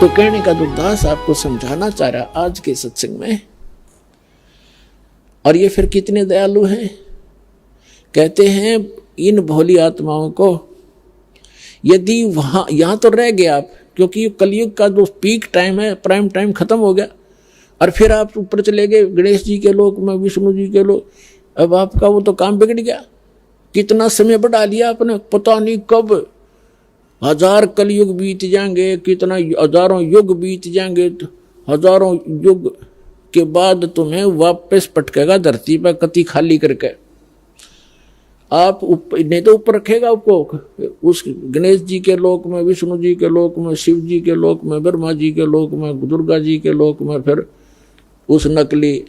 तो कहने का जो दास आपको समझाना चाह रहा आज के सत्संग में, और ये फिर कितने दयालु हैं। कहते हैं इन भोली आत्माओं को यदि वहां यहां तो रह गए आप, क्योंकि कलयुग का जो पीक टाइम है, प्राइम टाइम खत्म हो गया, और फिर आप ऊपर चले गए गणेश जी के लोक में, विष्णु जी के लोक। अब आपका वो तो काम बिगड़ गया। कितना समय बढ़ा लिया आपने, पता नहीं कब 1000 कलयुग बीत जाएंगे, कितना हजारों युग बीत जाएंगे। हजारों युग के बाद तुम्हें वापस पटकेगा धरती पर कति खाली करके। आप नहीं तो ऊपर रखेगा आपको उस गणेश जी के लोक में, विष्णु जी के लोक में, शिव जी के लोक में, ब्रह्मा जी के लोक में, दुर्गा जी के लोक में, फिर उस नकली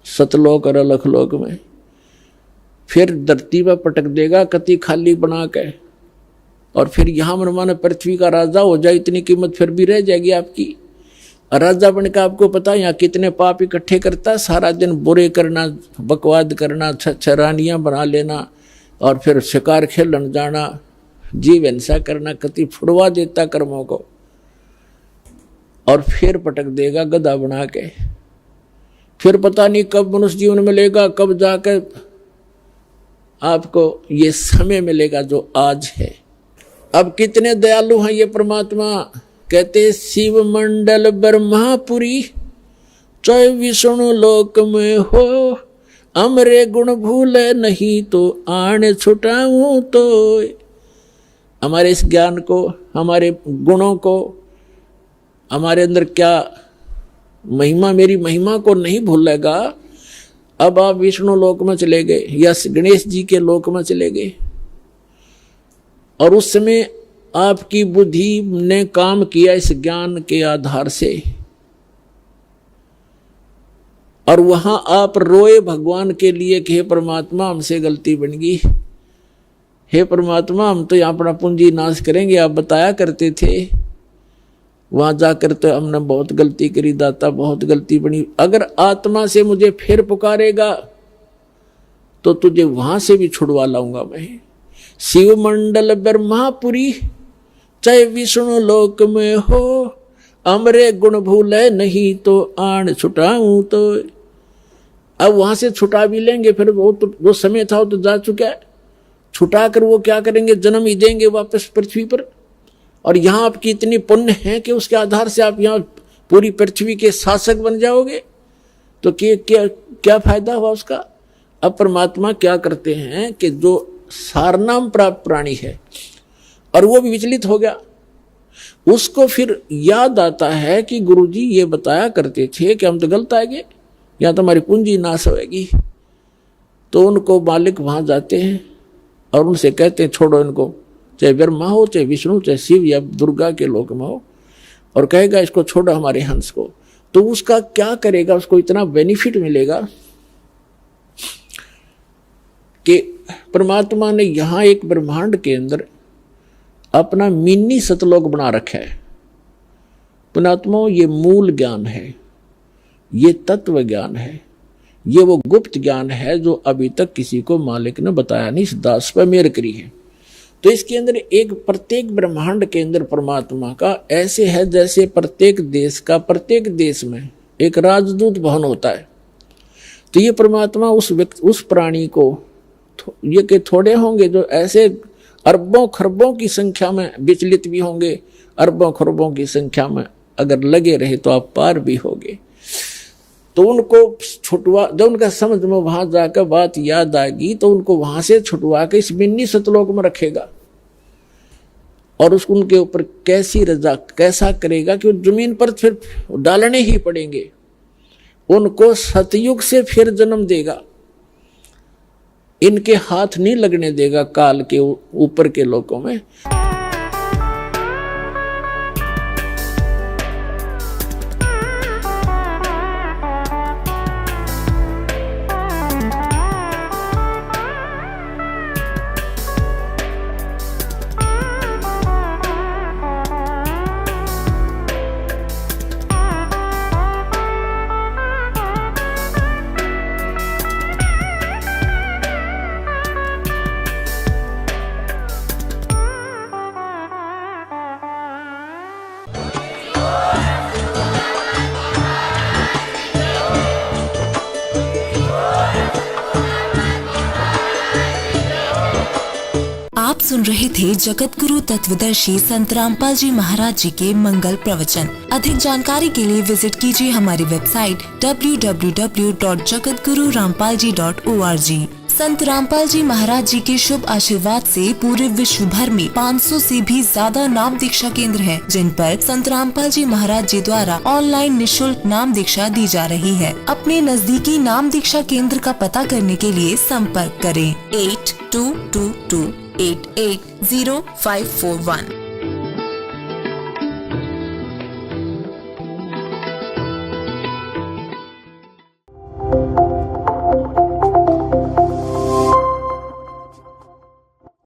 सतलोक और अलखलोक में, फिर धरती पर पटक देगा कति खाली बना के। और फिर यहां मनमाना पृथ्वी का राजा हो जाए, इतनी कीमत फिर भी रह जाएगी आपकी। राजा बन का आपको पता है यहाँ कितने पाप इकट्ठे करता है। सारा दिन बुरे करना, बकवाद करना, रानियां बना लेना, और फिर शिकार खेलन जाना, जीव हिंसा करना, कति फुड़वा देता कर्मों को, और फिर पटक देगा गधा बना के। फिर पता नहीं कब मनुष्य जीवन मिलेगा, कब जाकर आपको ये समय मिलेगा जो आज है। अब कितने दयालु हैं ये परमात्मा। कहते शिव मंडल ब्रह्मापुरी, चाहे विष्णु लोक में हो, अमरे गुण भूले नहीं तो आने छुटाऊं तो। हमारे इस ज्ञान को, हमारे गुणों को, हमारे अंदर क्या महिमा, मेरी महिमा को नहीं भूलेगा। अब आप विष्णु लोक में चले गए या गणेश जी के लोक में चले गए, और उस समय आपकी बुद्धि ने काम किया इस ज्ञान के आधार से, और वहां आप रोए भगवान के लिए कि हे परमात्मा हमसे गलती बन गई, हे परमात्मा हम तो यहाँ अपना पूंजी नाश करेंगे, आप बताया करते थे। वहां जाकर तो हमने बहुत गलती करी दाता, बहुत गलती बनी। अगर आत्मा से मुझे फिर पुकारेगा तो तुझे वहां से भी छुड़वा लाऊंगा मैं। शिव मंडल ब्रह्मापुरी, चाहे विष्णु लोक में हो, अमरे गुण भूले नहीं तो आन छुटाऊं तो। अब वहां से छुटा भी लेंगे, फिर वो तो वो समय था वो तो जा चुका है। छुटा कर वो क्या करेंगे, जन्म ही देंगे वापस पृथ्वी पर। और यहाँ आपकी इतनी पुण्य है कि उसके आधार से आप यहाँ पूरी पृथ्वी के शासक बन जाओगे, तो क्या फायदा हुआ उसका। अब परमात्मा क्या करते हैं कि जो सारनाम प्राप्त प्राणी है और वो भी विचलित हो गया, उसको फिर याद आता है कि गुरुजी ये बताया करते थे कि हम तो गलत आएंगे, या तो हमारी पूंजी नाश होएगी। तो उनको मालिक वहां जाते हैं और उनसे कहते हैं छोड़ो इनको, चाहे ब्रह्मा हो, चाहे विष्णु, चाहे शिव या दुर्गा के लोक में हो, और कहेगा इसको छोड़ो हमारे हंस को। तो उसका क्या करेगा, उसको इतना बेनिफिट मिलेगा कि परमात्मा ने यहां एक ब्रह्मांड के अंदर अपना मिनी सतलोक बना रखा है। पुणात्माओं, ये मूल ज्ञान है, ये तत्व ज्ञान है, ये वो गुप्त ज्ञान है जो अभी तक किसी को मालिक ने बताया नहीं, इस दास पर मेहर करी है। तो इसके अंदर एक प्रत्येक ब्रह्मांड के अंदर परमात्मा का ऐसे है जैसे प्रत्येक देश का, प्रत्येक देश में एक राजदूत भवन होता है। तो ये परमात्मा उस प्राणी को, ये के थोड़े होंगे जो ऐसे अरबों खरबों की संख्या में विचलित भी होंगे, अरबों खरबों की संख्या में अगर लगे रहे तो आप पार भी होगे। तो उनको छुटवा, जब उनका समझ में वहां जाकर बात याद आएगी तो उनको वहां से छुटवा के इस मिनी सतलोक में रखेगा, और उसको उनके ऊपर कैसी रजा कैसा करेगा कि वो जमीन पर फिर डालने ही पड़ेंगे। उनको सतयुग से फिर जन्म देगा, इनके हाथ नहीं लगने देगा काल के ऊपर के लोकों में। आप सुन रहे थे जगत गुरु तत्वदर्शी संत रामपाल जी महाराज जी के मंगल प्रवचन। अधिक जानकारी के लिए विजिट कीजिए हमारी वेबसाइट www.jagatgururampalji.org। संत रामपाल जी महाराज जी के शुभ आशीर्वाद से पूरे विश्व भर में 500 से भी ज्यादा नाम दीक्षा केंद्र हैं, जिन पर संत रामपाल जी महाराज जी द्वारा ऑनलाइन निशुल्क नाम दीक्षा दी जा रही है। अपने नजदीकी नाम दीक्षा केंद्र का पता करने के लिए संपर्क करें 8222880541।